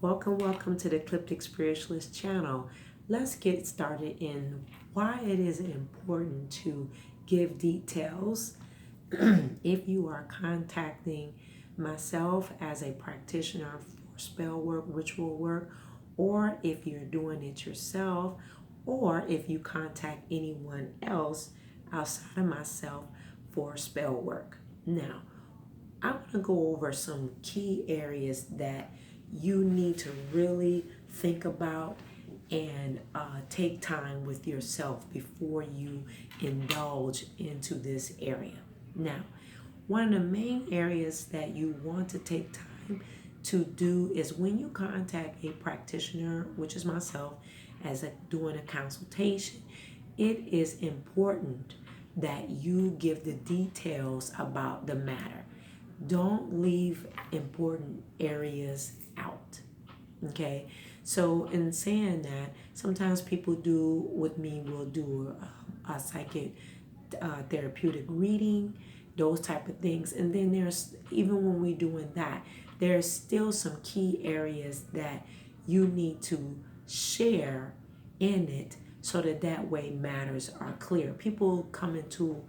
Welcome to the Ecliptic Spiritualist channel. Let's get started in why it is important to give details if you are contacting myself as a practitioner for spell work, ritual work, or if you're doing it yourself, or if you contact anyone else outside of myself for spell work. Now, I want to go over some key areas that you need to really think about and take time with yourself before you indulge into this area. Now, one of the main areas that you want to take time to do is when you contact a practitioner, which is myself, doing a consultation, it is important that you give the details about the matter. Don't leave important areas out. Okay, so in saying that, sometimes people will do a psychic therapeutic reading, those type of things. And then there's, even when we're doing that, there's still some key areas that you need to share in it so that way matters are clear. People come into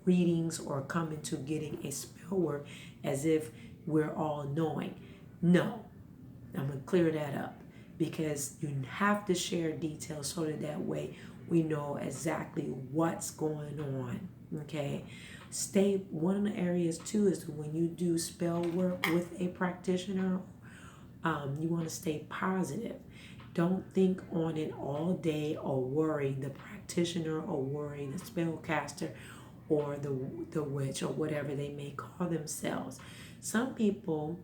readings or come into getting a spell work as if we're all knowing. No, I'm going to clear that up because you have to share details so that way we know exactly what's going on. Okay, one of the areas too is when you do spell work with a practitioner, you want to stay positive. Don't think on it all day or worry the practitioner or worry the spellcaster or the witch or whatever they may call themselves. Some people,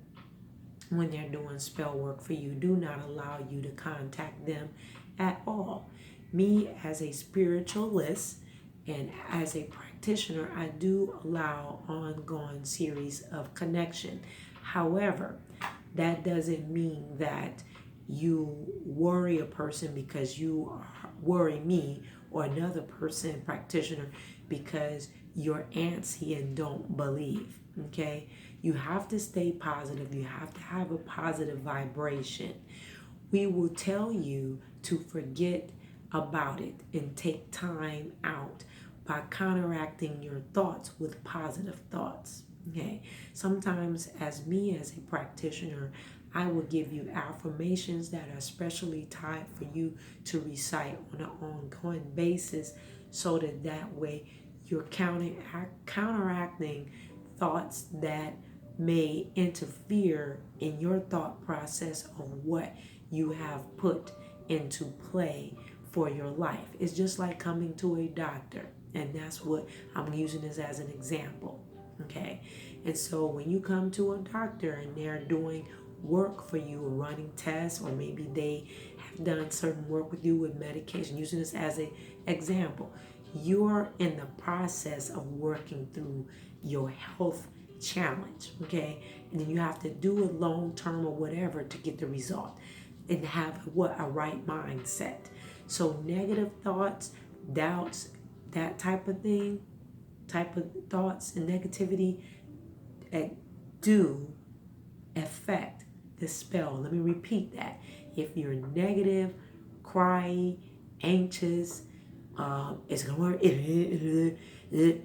when they're doing spell work for you, do not allow you to contact them at all. Me, as a spiritualist and as a practitioner, I do allow ongoing series of connection. However, that doesn't mean that you worry a person because you worry me or another person, practitioner, because you're antsy and don't believe. Okay, you have to stay positive. You have to have a positive vibration. We will tell you to forget about it and take time out by counteracting your thoughts with positive thoughts. Okay, sometimes as a practitioner, I will give you affirmations that are specially tied for you to recite on an ongoing basis so that way you're counteracting thoughts that may interfere in your thought process of what you have put into play for your life. It's just like coming to a doctor, and that's what I'm using this as an example. Okay, and so when you come to a doctor and they're doing work for you or running tests, or maybe they have done certain work with you with medication, using this as an example, you're in the process of working through your health challenge. Okay, and then you have to do it long term or whatever to get the result and have a right mindset. So negative thoughts, doubts, that type of thoughts and negativity do affect the spell. Let me repeat that. If you're negative, cry, anxious, it's gonna work. It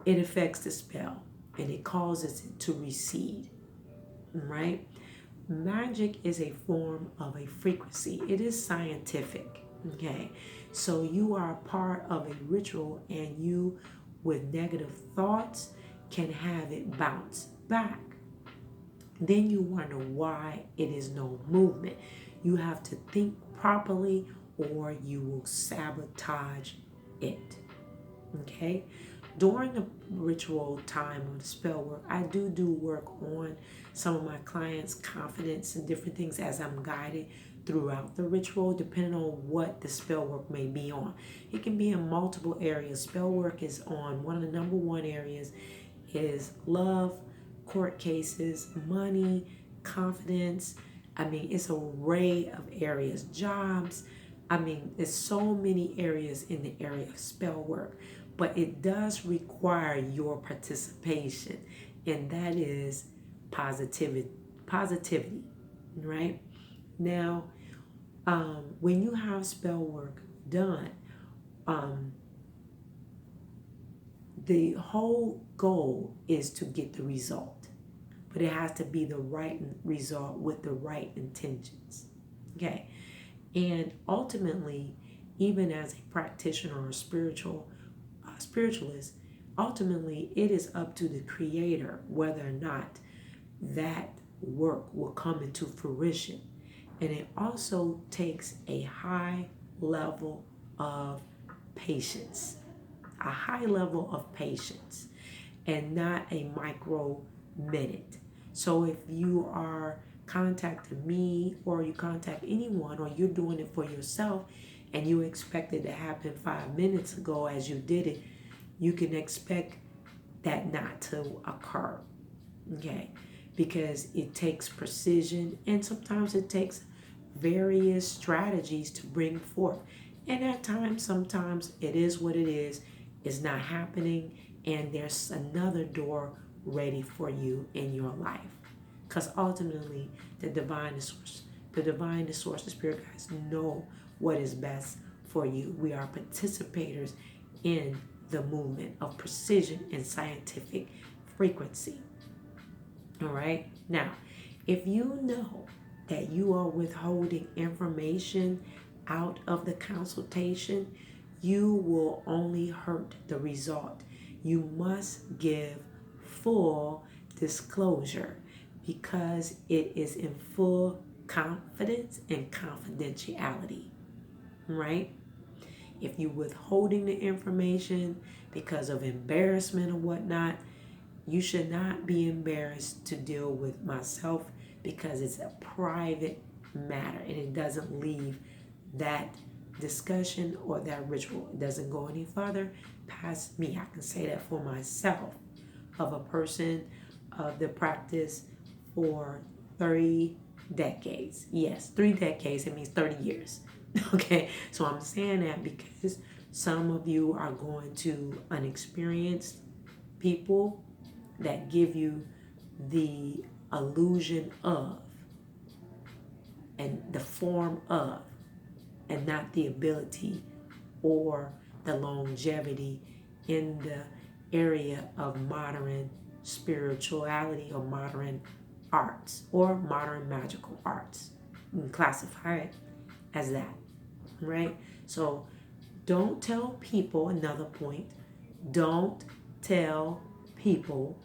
affects the spell and it causes it to recede. Right? Magic is a form of a frequency. It is scientific. Okay, so you are a part of a ritual, and you, with negative thoughts, can have it bounce back. Then you wonder why it is no movement. You have to think properly or you will sabotage it. Okay? During the ritual time of the spell work, I do work on some of my clients' confidence and different things as I'm guided throughout the ritual, depending on what the spell work may be on. It can be in multiple areas. Spell work is on one of the number one areas is love, court cases, money, confidence. I mean, it's an array of areas, jobs. I mean, there's so many areas in the area of spell work, but it does require your participation, and that is positivity. right? Now, when you have spell work done, the whole goal is to get the result, but it has to be the right result with the right intentions. Okay, and ultimately, even as a practitioner or spiritualist, ultimately it is up to the Creator whether or not that work will come into fruition. And it also takes a high level of patience, a high level of patience, and not a micro minute. So if you are contacting me or you contact anyone or you're doing it for yourself and you expect it to happen 5 minutes ago as you did it, you can expect that not to occur. Okay, because it takes precision and sometimes it takes various strategies to bring forth. And at times, sometimes it is what it is, it's not happening, and there's another door ready for you in your life. Because ultimately, the divine source, the spirit guides know what is best for you. We are participators in the movement of precision and scientific frequency. All right. Now, if you know that you are withholding information out of the consultation, you will only hurt the result. You must give full disclosure because it is in full confidence and confidentiality, right? If you're withholding the information because of embarrassment or whatnot, you should not be embarrassed to deal with myself because it's a private matter and it doesn't leave that discussion or that ritual. It doesn't go any further past me. I can say that for myself, of a person of the practice for 30 decades. Yes, 3 decades, it means 30 years. Okay, so I'm saying that because some of you are going to unexperienced people that give you the illusion of and the form of, and not the ability or the longevity in the area of modern spirituality or modern arts or modern magical arts. You can classify it as that, right? So don't tell people, another point, don't tell people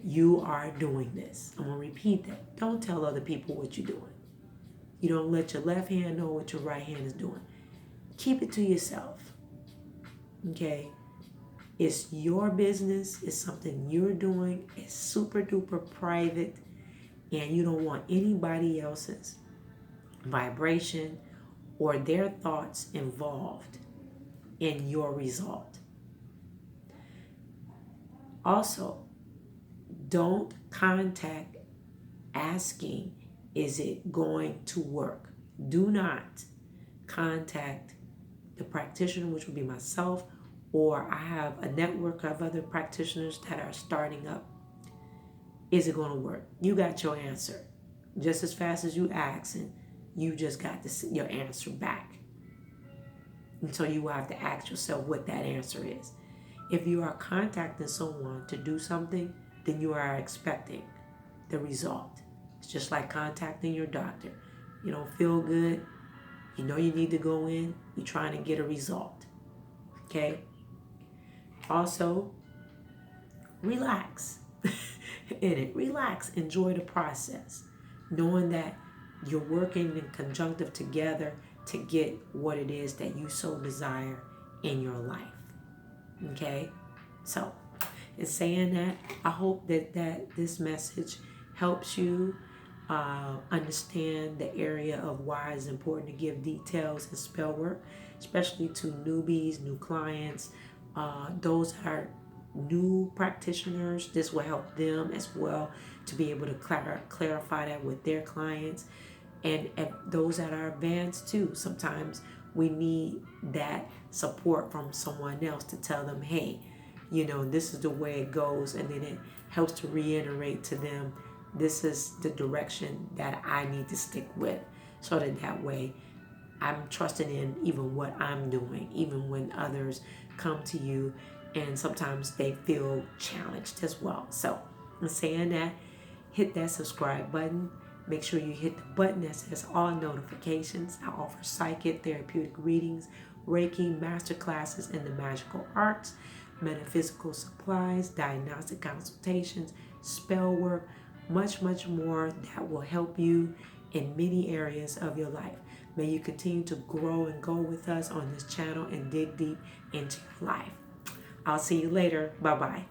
you are doing this. I'm going to repeat that. Don't tell other people what you're doing. You don't let your left hand know what your right hand is doing. Keep it to yourself. Okay? It's your business. It's something you're doing. It's super duper private. And you don't want anybody else's vibration or their thoughts involved in your result. Also, don't contact asking, is it going to work? Do not contact the practitioner, which would be myself, or I have a network of other practitioners that are starting up. Is it going to work? You got your answer. Just as fast as you ask, and you just got your answer back. And so you will have to ask yourself what that answer is. If you are contacting someone to do something, then you are expecting the result. It's just like contacting your doctor. You don't feel good. You know you need to go in. You're trying to get a result. Okay? Also, relax in it. Relax. Enjoy the process. Knowing that you're working in conjunctive together to get what it is that you so desire in your life. Okay? So, in saying that, I hope that this message helps you understand the area of why it's important to give details in spell work, especially to newbies, new clients, those that are new practitioners. This will help them as well to be able to clarify that with their clients, and those that are advanced too. Sometimes we need that support from someone else to tell them, hey, you know, this is the way it goes, and then it helps to reiterate to them this is the direction that I need to stick with, so that way I'm trusting in even what I'm doing, even when others come to you and sometimes they feel challenged as well. So in saying that, hit that subscribe button. Make sure you hit the button that says all notifications. I offer psychic therapeutic readings, Reiki masterclasses in the magical arts, metaphysical supplies, diagnostic consultations, spell work, much more that will help you in many areas of your life. May you continue to grow and go with us on this channel and dig deep into your life. I'll see you later. Bye-bye.